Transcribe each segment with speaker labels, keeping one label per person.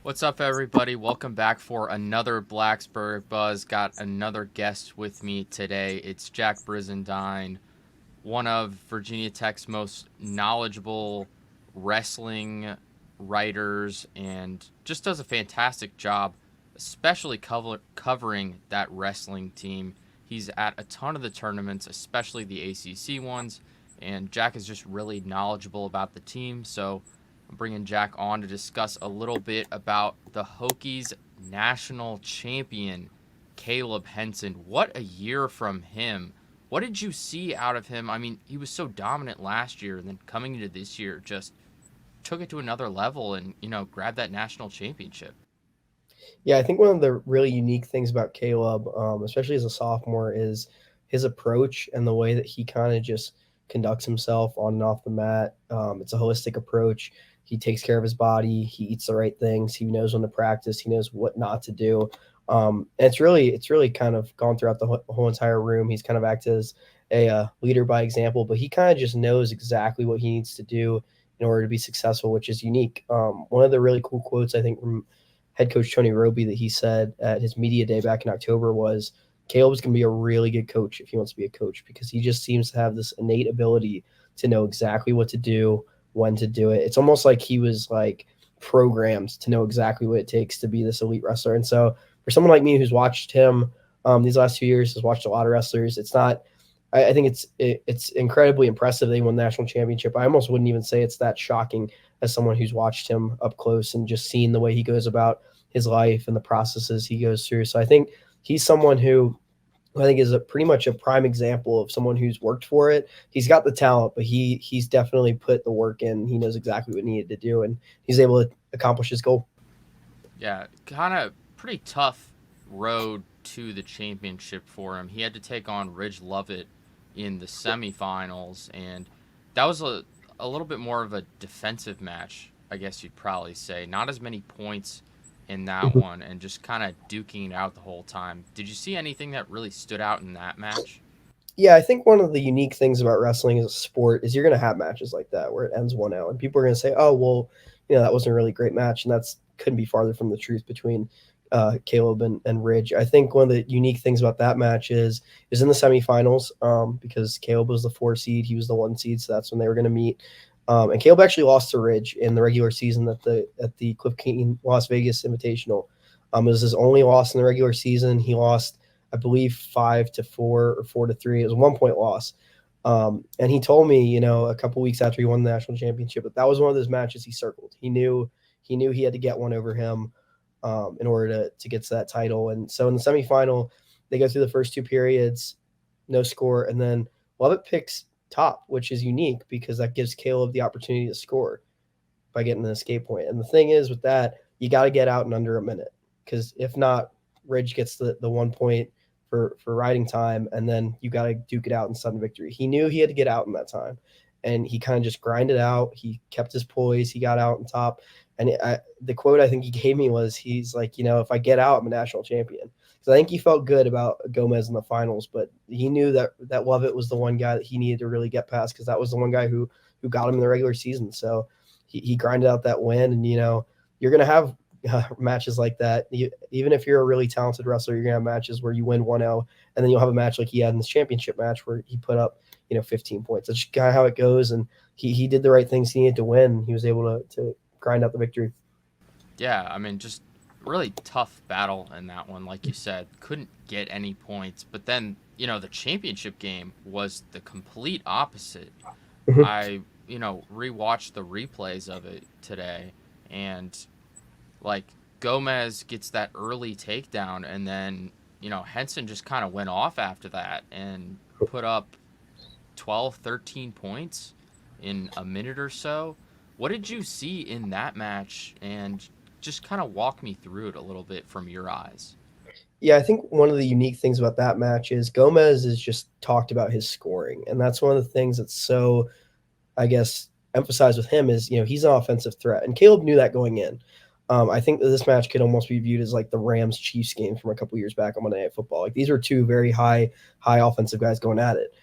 Speaker 1: What's up, everybody? Welcome back for another Blacksburg Buzz. Got another guest with me today. It's Jack Brizendine, one of Virginia Tech's most knowledgeable wrestling writers, and just does a fantastic job, especially covering that wrestling team. He's at a ton of the tournaments, especially the ACC ones, and Jack is just really knowledgeable about the team. So I'm bringing Jack on to discuss a little bit about the Hokies national champion, Caleb Henson. What a year from him. What did you see out of him? I mean, he was so dominant last year, and then coming into this year, just took it to another level and, grabbed that national championship.
Speaker 2: Yeah, I think one of the really unique things about Caleb, especially as a sophomore, is his approach and the way that he kind of just conducts himself on and off the mat. It's a holistic approach. He takes care of his body. He eats the right things. He knows when to practice. He knows what not to do. And it's really kind of gone throughout the whole entire room. He's kind of acted as a leader by example, but he kind of just knows exactly what he needs to do in order to be successful, which is unique. One of the really cool quotes I think from head coach Tony Roby that he said at his media day back in October was Caleb's going to be a really good coach if he wants to be a coach because he just seems to have this innate ability to know exactly what to do, when to do it. It's almost like he was like programmed to know exactly what it takes to be this elite wrestler. And so for someone like me who's watched him these last 2 years, has watched a lot of wrestlers, it's not. I think it's incredibly impressive that he won the national championship. I almost wouldn't even say it's that shocking as someone who's watched him up close and just seen the way he goes about his life and the processes he goes through. So I think he's someone who I think is pretty much a prime example of someone who's worked for it. He's got the talent, but he's definitely put the work in. He knows exactly what he needed to do, and he's able to accomplish his goal.
Speaker 1: Yeah, kind of pretty tough road to the championship for him. He had to take on Ridge Lovett in the semifinals, and that was a little bit more of a defensive match, I guess you'd probably say. Not as many points in that one, and just kind of duking it out the whole time. Did you see anything that really stood out in that match?
Speaker 2: Yeah, I think one of the unique things about wrestling as a sport is you're going to have matches like that where it ends 1-0, and people are going to say, "Oh, well, that wasn't a really great match," and that's couldn't be farther from the truth between Caleb and Ridge. I think one of the unique things about that match is in the semifinals because Caleb was the 4 seed, he was the 1 seed, so that's when they were going to meet. And Caleb actually lost to Ridge in the regular season at the Cliff King Las Vegas Invitational. It was his only loss in the regular season. He lost, I believe, 5-4 or 4-3. It was a 1 point loss. And he told me, a couple weeks after he won the national championship, that was one of those matches he circled. He knew he had to get one over him in order to get to that title. And so in the semifinal, they go through the first 2 periods, no score, and then Lovett picks top, which is unique because that gives Caleb the opportunity to score by getting an escape point. And the thing is with that, you got to get out in under a minute because if not, Ridge gets the 1 point for riding time, and then you got to duke it out in sudden victory. He knew he had to get out in that time, and he kind of just grinded out. He kept his poise. He got out on top. And the quote I think he gave me was, he's like, if I get out, I'm a national champion. So I think he felt good about Gomez in the finals, but he knew that Lovett was the one guy that he needed to really get past because that was the one guy who got him in the regular season. So he grinded out that win, and you're gonna have matches like that. Even if you're a really talented wrestler, you're gonna have matches where you win 1-0, and then you'll have a match like he had in this championship match where he put up 15 points. That's kind of how it goes, and he did the right things he needed to win. He was able to grind out the victory.
Speaker 1: Yeah, I mean, just really tough battle in that one. Like you said, couldn't get any points. But then, the championship game was the complete opposite. I, rewatched the replays of it today, and like Gomez gets that early takedown, and then, Henson just kind of went off after that and put up 12, 13 points in a minute or so. What did you see in that match? And just kind of walk me through it a little bit from your eyes.
Speaker 2: Yeah, I think one of the unique things about that match is Gomez has just talked about his scoring, and that's one of the things that's so, I guess, emphasized with him is he's an offensive threat, and Caleb knew that going in. I think that this match could almost be viewed as like the Rams Chiefs game from a couple years back on Monday Night Football. Like these were two very high offensive guys going at it.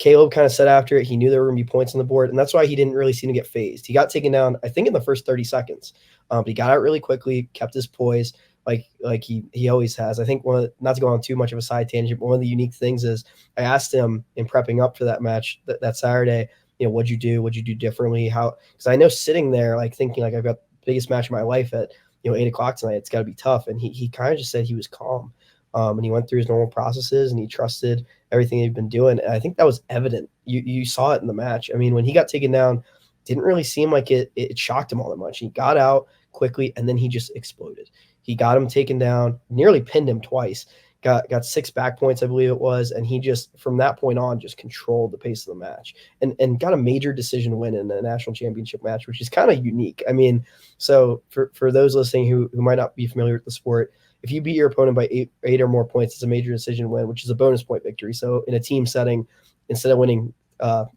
Speaker 2: Caleb kind of said after it, he knew there were going to be points on the board, and that's why he didn't really seem to get phased. He got taken down, I think, in the first 30 seconds. But he got out really quickly, kept his poise, like he always has. I think not to go on too much of a side tangent, but one of the unique things is I asked him in prepping up for that match that Saturday, what'd you do? What'd you do differently? How? Because I know sitting there like thinking like I've got the biggest match of my life at 8 o'clock tonight. It's got to be tough. And he kind of just said he was calm. And he went through his normal processes and he trusted everything he'd been doing. And I think that was evident. You saw it in the match. I mean, when he got taken down, didn't really seem like it shocked him all that much. He got out quickly and then he just exploded. He got him taken down, nearly pinned him twice, got 6 back points, I believe it was, and he just from that point on just controlled the pace of the match and got a major decision win in a national championship match, which is kind of unique. I mean, so for those listening who might not be familiar with the sport, if you beat your opponent by eight or more points, it's a major decision win, which is a bonus point victory. So in a team setting, instead of winning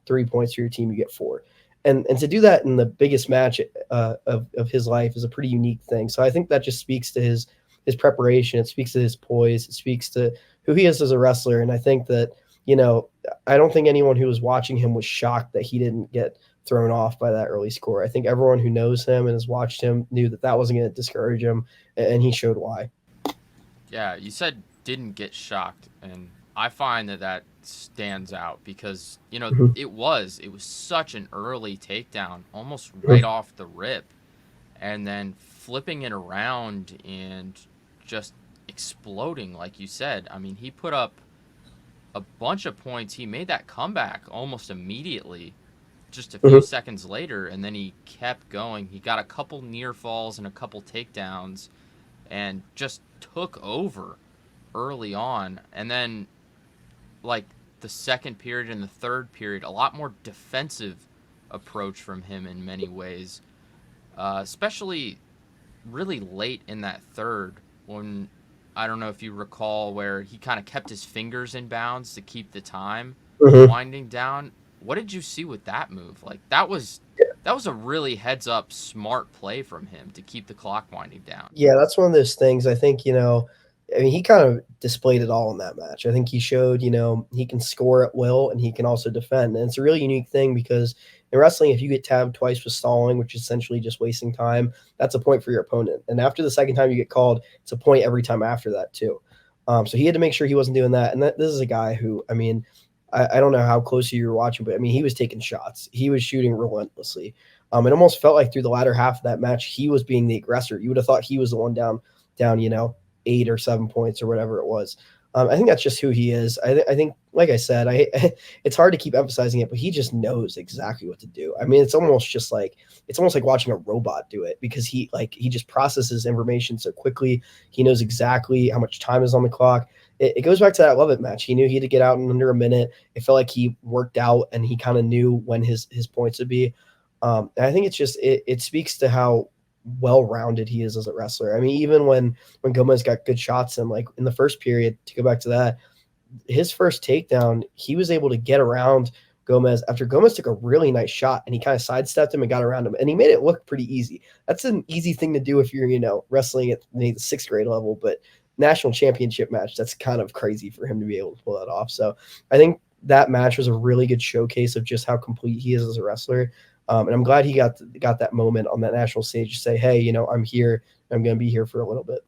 Speaker 2: 3 points for your team, you get 4. And to do that in the biggest match of his life is a pretty unique thing. So I think that just speaks to his preparation. It speaks to his poise. It speaks to who he is as a wrestler. And I think that, I don't think anyone who was watching him was shocked that he didn't get thrown off by that early score. I think everyone who knows him and has watched him knew that wasn't going to discourage him, and he showed why.
Speaker 1: Yeah, you said didn't get shocked, and I find that stands out because,
Speaker 2: Mm-hmm.
Speaker 1: it was such an early takedown, almost right off the rip, and then flipping it around and just exploding, like you said. I mean, he put up a bunch of points. He made that comeback almost immediately, just a few
Speaker 2: Mm-hmm.
Speaker 1: seconds later, and then he kept going. He got a couple near falls and a couple takedowns and just took over early on. And then, like, the second period and the third period, a lot more defensive approach from him in many ways, especially really late in that third when I don't know if you recall where he kind of kept his fingers in bounds to keep the time
Speaker 2: Mm-hmm.
Speaker 1: winding down. What did you see with that move? Like that was a really heads up smart play from him to keep the clock winding down.
Speaker 2: Yeah, that's one of those things. I think, I mean, he kind of displayed it all in that match. I think he showed, he can score at will and he can also defend. And it's a really unique thing because in wrestling, if you get tabbed twice with stalling, which is essentially just wasting time, that's a point for your opponent. And after the second time you get called, it's a point every time after that, too. So he had to make sure he wasn't doing that. And this is a guy who, I mean, I don't know how closely you were watching, but I mean, he was taking shots. He was shooting relentlessly. It almost felt like through the latter half of that match, he was being the aggressor. You would have thought he was the one down, 8 or 7 points or whatever it was. I think that's just who he is. I think, like I said, it's hard to keep emphasizing it, but he just knows exactly what to do. I mean, it's almost like watching a robot do it because he just processes information so quickly. He knows exactly how much time is on the clock. It goes back to that Love It match. He knew he had to get out in under a minute. It felt like he worked out and he kind of knew when his points would be. And I think it's just it speaks to how well-rounded he is as a wrestler. I mean, even when Gomez got good shots and like in the first period, to go back to that, his first takedown, he was able to get around Gomez after Gomez took a really nice shot and he kind of sidestepped him and got around him and he made it look pretty easy. That's an easy thing to do if you're, wrestling at the 6th grade level, but national championship match, that's kind of crazy for him to be able to pull that off. So I think that match was a really good showcase of just how complete he is as a wrestler. And I'm glad he got that moment on that national stage to say, hey, I'm here. I'm going to be here for a little bit.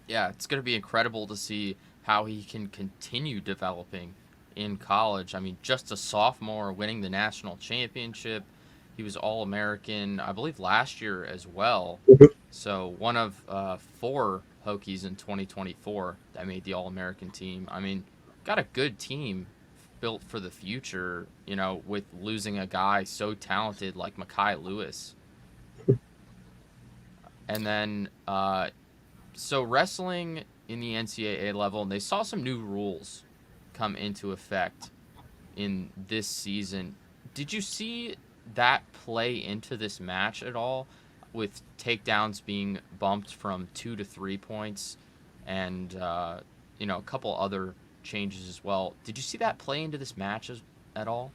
Speaker 1: Yeah, it's going to be incredible to see how he can continue developing in college. I mean, just a sophomore winning the national championship. He was All-American, I believe, last year as well. So one of 4 Hokies in 2024 that made the All-American team. I mean, got a good team built for the future, with losing a guy so talented like Makai Lewis. And then, so wrestling in the NCAA level, and they saw some new rules come into effect in this season. Did you see that play into this match at all, with takedowns being bumped from 2 to 3 points, and a couple other changes as well? Did you see that play into this match at all?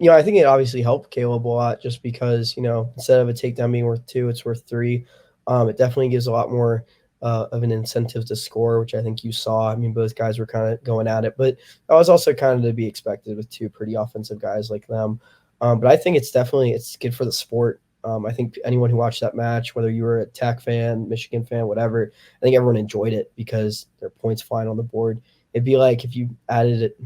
Speaker 2: I think it obviously helped Caleb a lot just because, instead of a takedown being worth 2, it's worth 3. It definitely gives a lot more of an incentive to score, which I think you saw. I mean, both guys were kind of going at it, but that was also kind of to be expected with two pretty offensive guys like them. But I think it's good for the sport. I think anyone who watched that match, whether you were a Tech fan, Michigan fan, whatever, I think everyone enjoyed it because there are points flying on the board. It'd be like if you added it,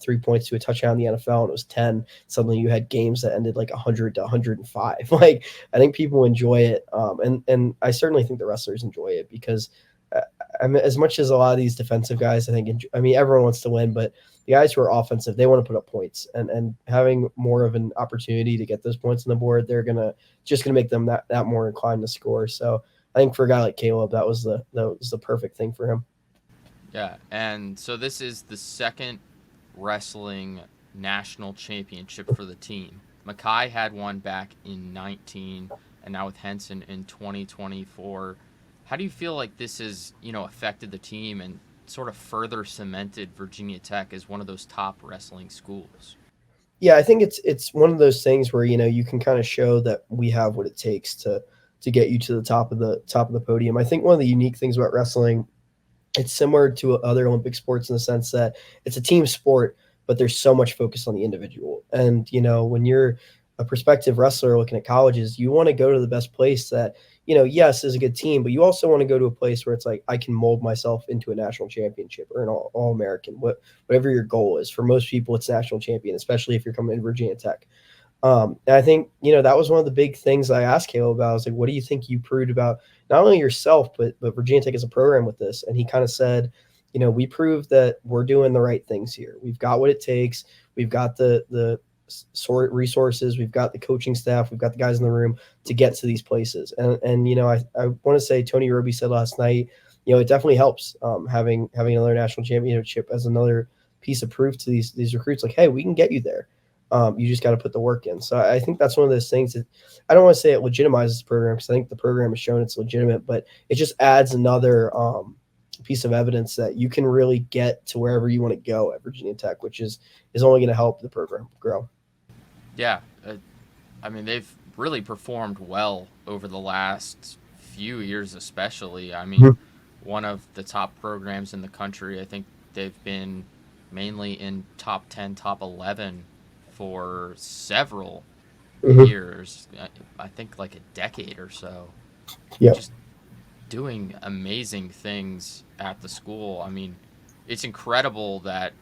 Speaker 2: 3 points to a touchdown in the NFL and it was 10. Suddenly you had games that ended like 100 to 105. Like I think people enjoy it, and I certainly think the wrestlers enjoy it because uh, I mean, as much as a lot of these defensive guys, I mean, everyone wants to win, but the guys who are offensive, they want to put up points, and having more of an opportunity to get those points on the board, they're gonna make them that more inclined to score. So I think for a guy like Caleb, that was the perfect thing for him.
Speaker 1: Yeah, and so this is the second wrestling national championship for the team. Mackay had one back in 19, and now with Henson in 2024. How do you feel like this has, affected the team and sort of further cemented Virginia Tech as one of those top wrestling schools?
Speaker 2: Yeah, I think it's one of those things where you can kind of show that we have what it takes to get you to the top of the podium. I think one of the unique things about wrestling, it's similar to other Olympic sports in the sense that it's a team sport, but there's so much focus on the individual. And when you're a prospective wrestler looking at colleges, you want to go to the best place that yes, is a good team, but you also want to go to a place where it's like I can mold myself into a national championship or an all American, whatever your goal is. For most people, it's national champion, especially if you're coming to Virginia Tech. And I think, that was one of the big things I asked Caleb about. I was like, what do you think you proved about not only yourself, but Virginia Tech as a program with this? And he kind of said, we proved that we're doing the right things here. We've got what it takes. We've got the sort resources. We've got the coaching staff. We've got the guys in the room to get to these places. And I want to say Tony Roby said last night, it definitely helps having another national championship as another piece of proof to these recruits. Like, hey, we can get you there. You just got to put the work in. So I think that's one of those things that I don't want to say it legitimizes the program because I think the program has shown it's legitimate, but it just adds another piece of evidence that you can really get to wherever you want to go at Virginia Tech, which is only going to help the program grow.
Speaker 1: Yeah, I mean, they've really performed well over the last few years, especially. I mean,
Speaker 2: Mhm.
Speaker 1: one of the top programs in the country. I think they've been mainly in top 10, top 11 for several
Speaker 2: Mhm.
Speaker 1: years. I think like a decade or so.
Speaker 2: Yeah.
Speaker 1: Just doing amazing things at the school. I mean, it's incredible that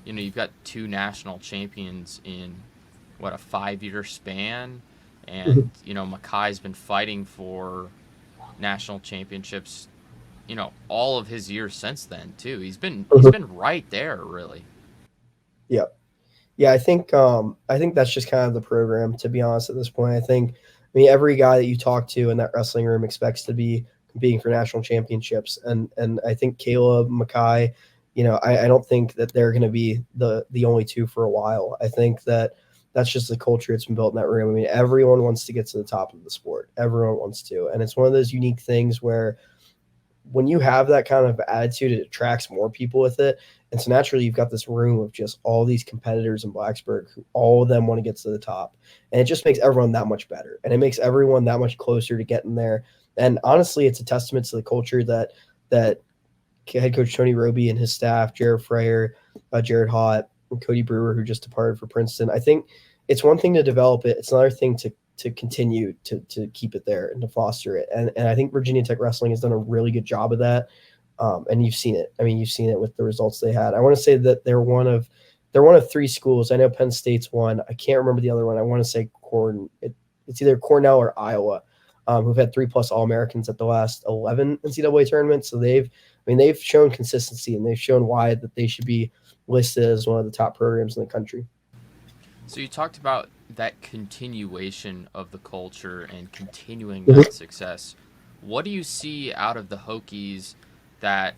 Speaker 1: you've got two national champions in what, a 5 year span, and
Speaker 2: Mhm.
Speaker 1: Mackay's been fighting for national championships, all of his years since then too. He's
Speaker 2: Mhm.
Speaker 1: been right there, really.
Speaker 2: Yeah. Yeah, I think that's just kind of the program, to be honest, at this point. I mean, every guy that you talk to in that wrestling room expects to be competing for national championships. And I think Caleb, Mackay, I don't think that they're gonna be the only two for a while. I think that that's just the culture that's been built in that room. I mean, everyone wants to get to the top of the sport. Everyone wants to. And it's one of those unique things where when you have that kind of attitude, it attracts more people with it. And so naturally, you've got this room of just all these competitors in Blacksburg who all of them want to get to the top. And it just makes everyone that much better. And it makes everyone that much closer to getting there. And honestly, it's a testament to the culture that head coach Tony Roby and his staff, Jared Freyer, Jared Hott, and Cody Brewer, who just departed for Princeton. I think it's one thing to develop it. It's another thing to continue to keep it there and to foster it. And I think Virginia Tech wrestling has done a really good job of that. And you've seen it. I mean, you've seen it with the results they had. I want to say that they're one of three schools. I know Penn State's one. I can't remember the other one. I want to say it's either Cornell or Iowa, who've had 3+ All Americans at the last 11 NCAA tournaments. So they've shown consistency and they've shown why that they should be listed as one of the top programs in the country.
Speaker 1: So you talked about that continuation of the culture and continuing that
Speaker 2: Mhm.
Speaker 1: success. What do you see out of the Hokies that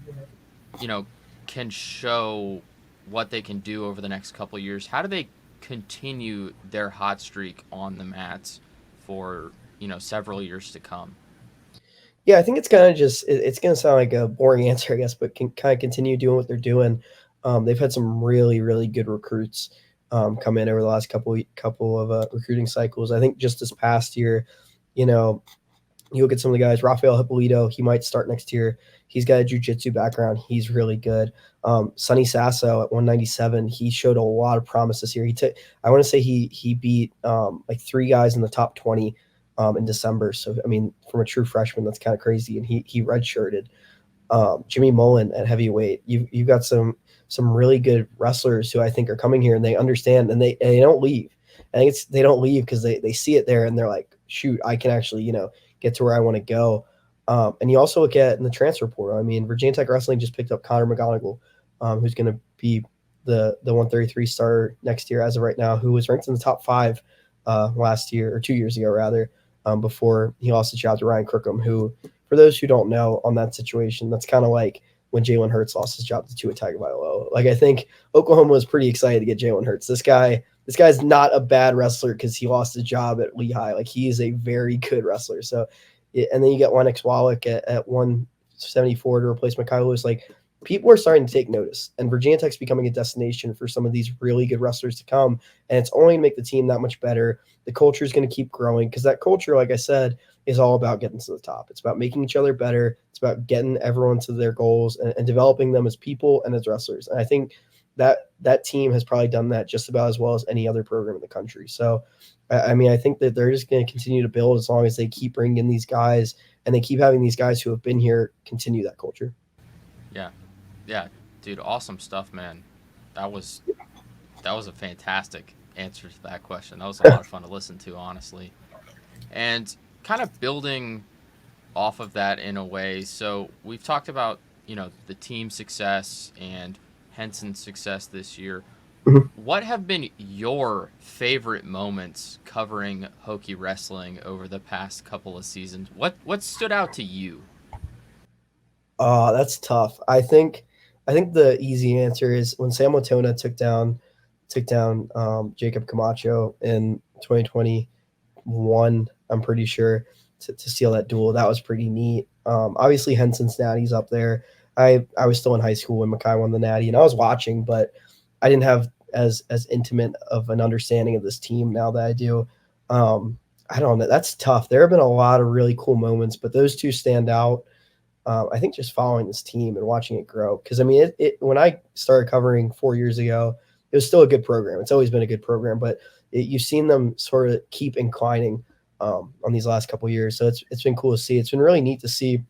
Speaker 1: you know can show what they can do over the next couple of years? How do they continue their hot streak on the mats for several years to come?
Speaker 2: Yeah, I think it's kind of it's going to sound like a boring answer, I guess, but can kind of continue doing what they're doing. They've had some really, really good recruits come in over the last couple of recruiting cycles. I think just this past year, you know, You'll get some of the guys. Rafael Hippolito, he might start next year. He's got a jiu-jitsu background. He's really good. Sonny Sasso at 197, he showed a lot of promise this year. I want to say he beat like 3 guys in the top 20 in December. So I mean, from a true freshman, that's kind of crazy. And he redshirted. Jimmy Mullen at heavyweight. You've got some really good wrestlers who I think are coming here and they understand and they don't leave. I think they don't leave because they see it there and they're like, shoot, I can actually get to where I want to go. And you also look at in the transfer portal. I mean, Virginia Tech Wrestling just picked up Connor McGonigal, who's going to be the 133 starter next year as of right now, who was ranked in the top 5 last year or 2 years ago rather, before he lost the job to Ryan Crookham, who, for those who don't know on that situation, that's kind of like when Jalen Hurts lost his job to Tua Tagovailoa. Like I think Oklahoma was pretty excited to get Jalen Hurts. This guy's not a bad wrestler because he lost his job at Lehigh. Like he is a very good wrestler. So, and then you get Lennox Wallach at 174 to replace Mikhail Lewis. Like people are starting to take notice, and Virginia Tech's becoming a destination for some of these really good wrestlers to come, and it's only going to make the team that much better. The culture is going to keep growing because that culture, like I said, is all about getting to the top. It's about making each other better. It's about getting everyone to their goals and developing them as people and as wrestlers. And I think that team has probably done that just about as well as any other program in the country. So, I mean, I think that they're just going to continue to build as long as they keep bringing in these guys and they keep having these guys who have been here continue that culture.
Speaker 1: Yeah, yeah, dude, awesome stuff, man. That was that was a fantastic answer to that question. That was a lot of fun to listen to, honestly. And kind of building off of that in a way. So we've talked about, the team success and Henson's success this year. What have been your favorite moments covering Hokie wrestling over the past couple of seasons? What stood out to you?
Speaker 2: That's tough. I think the easy answer is when Sam Latona took down Jacob Camacho in 2021. I'm pretty sure to seal that duel. That was pretty neat. Obviously Henson's Natty's up there. I was still in high school when Mackay won the Natty, and I was watching, but I didn't have as intimate of an understanding of this team now that I do. I don't know. That's tough. There have been a lot of really cool moments, but those two stand out. I think just following this team and watching it grow. Because I mean, when I started covering 4 years ago, it was still a good program. It's always been a good program, but you've seen them sort of keep inclining on these last couple of years. So it's been cool to see. It's been really neat to see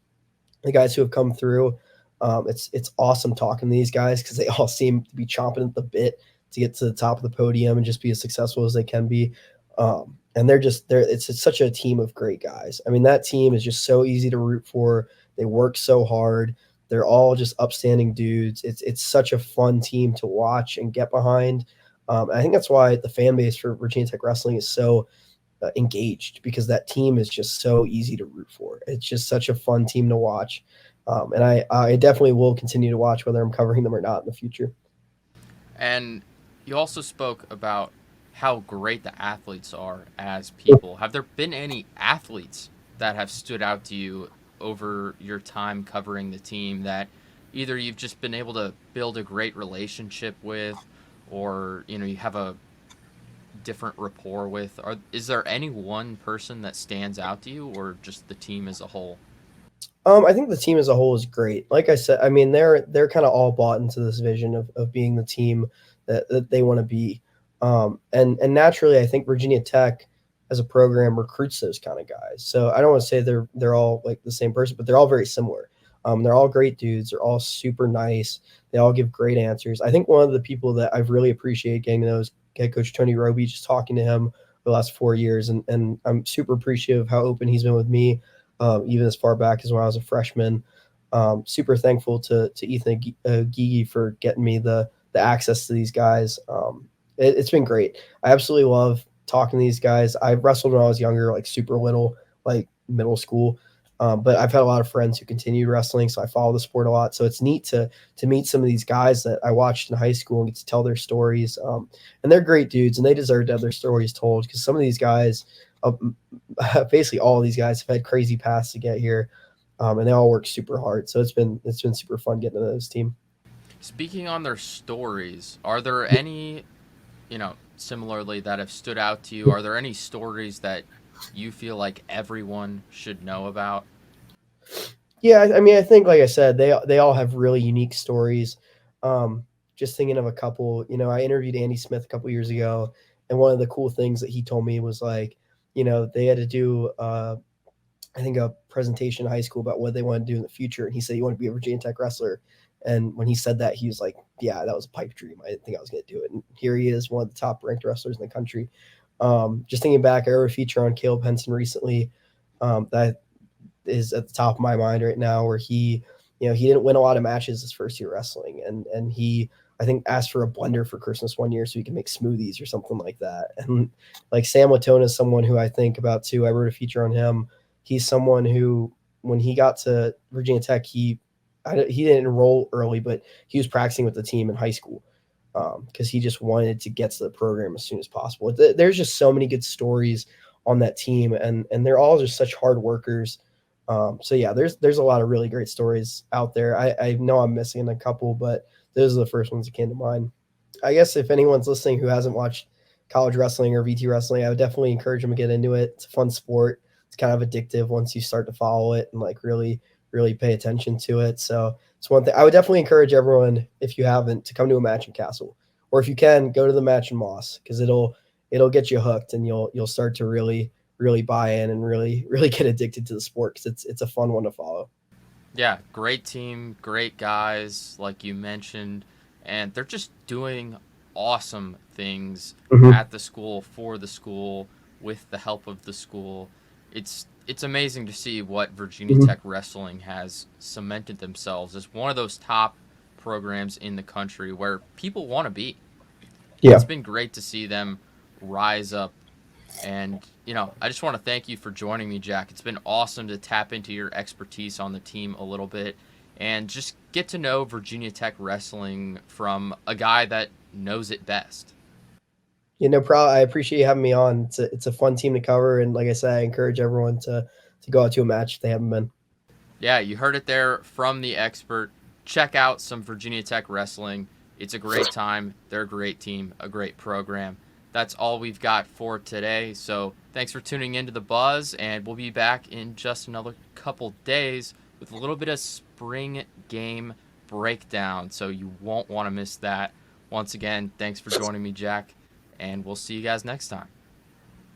Speaker 2: the guys who have come through. It's awesome talking to these guys because they all seem to be chomping at the bit to get to the top of the podium and just be as successful as they can be. And it's such a team of great guys. I mean, that team is just so easy to root for. They work so hard. They're all just upstanding dudes. It's such a fun team to watch and get behind. I think that's why the fan base for Virginia Tech Wrestling is so engaged because that team is just so easy to root for. It's just such a fun team to watch. And I definitely will continue to watch whether I'm covering them or not in the future.
Speaker 1: And you also spoke about how great the athletes are as people. Have there been any athletes that have stood out to you over your time covering the team that either you've just been able to build a great relationship with or you have a different rapport with? Is there any one person that stands out to you or just the team as a whole?
Speaker 2: I think the team as a whole is great. Like I said, I mean they're kind of all bought into this vision of being the team that they want to be. And naturally, I think Virginia Tech as a program recruits those kind of guys. So I don't want to say they're all like the same person, but they're all very similar. They're all great dudes. They're all super nice. They all give great answers. I think one of the people that I've really appreciated getting to know is head coach Tony Roby. Just talking to him the last 4 years, and I'm super appreciative of how open he's been with me, even as far back as when I was a freshman. Super thankful to Ethan Gigi for getting me the access to these guys. It's been great. I absolutely love talking to these guys. I wrestled when I was younger, like super little, like middle school. But I've had a lot of friends who continued wrestling, so I follow the sport a lot. So it's neat to meet some of these guys that I watched in high school and get to tell their stories. And they're great dudes, and they deserve to have their stories told because some of these guys, basically all of these guys, have had crazy paths to get here, and they all work super hard. So it's been super fun getting to know this team.
Speaker 1: Speaking on their stories, are there any, similarly that have stood out to you? Are there any stories that you feel like everyone should know about?
Speaker 2: Yeah, I mean, I think, like I said, they all have really unique stories. Um, just thinking of a couple, I interviewed Andy Smith a couple years ago, and one of the cool things that he told me was like, they had to do, I think, a presentation in high school about what they want to do in the future, and he said he wanted to be a Virginia Tech wrestler. And when he said that, he was like, "Yeah, that was a pipe dream. I didn't think I was going to do it." And here he is, one of the top ranked wrestlers in the country. Just thinking back, I wrote a feature on Caleb Henson recently that is at the top of my mind right now, where he didn't win a lot of matches his first year wrestling, and he, I think, asked for a blender for Christmas one year so he could make smoothies or something like that. And like Sam Latona is someone who I think about too. I wrote a feature on him. He's someone who, when he got to Virginia Tech, he didn't enroll early, but he was practicing with the team in high school because he just wanted to get to the program as soon as possible. There's just so many good stories on that team, and they're all just such hard workers. So yeah, there's a lot of really great stories out there. I know I'm missing a couple, but those are the first ones that came to mind. I guess if anyone's listening who hasn't watched college wrestling or VT wrestling, I would definitely encourage them to get into it. It's a fun sport. It's kind of addictive once you start to follow it and like really pay attention to it. So it's one thing I would definitely encourage everyone, if you haven't, to come to a match in Castle, or if you can, go to the match in Moss, because it'll get you hooked, and you'll start to really buy in and really get addicted to the sport, because it's a fun one to follow.
Speaker 1: Yeah, great team, great guys, like you mentioned, and they're just doing awesome things
Speaker 2: Mm-hmm.
Speaker 1: at the school, for the school, with the help of the school. It's amazing to see what Virginia
Speaker 2: Mm-hmm.
Speaker 1: Tech wrestling has cemented themselves as one of those top programs in the country where people want to be. It's
Speaker 2: Yeah.
Speaker 1: been great to see them rise up. And, I just want to thank you for joining me, Jack. It's been awesome to tap into your expertise on the team a little bit and just get to know Virginia Tech wrestling from a guy that knows it best.
Speaker 2: No problem. I appreciate you having me on. It's a fun team to cover, and like I said, I encourage everyone to go out to a match if they haven't been.
Speaker 1: Yeah, you heard it there from the expert. Check out some Virginia Tech wrestling. It's a great time. They're a great team, a great program. That's all we've got for today. So thanks for tuning into the Buzz, and we'll be back in just another couple days with a little bit of spring game breakdown. So you won't want to miss that. Once again, thanks for joining me, Jack, and we'll see you guys next time.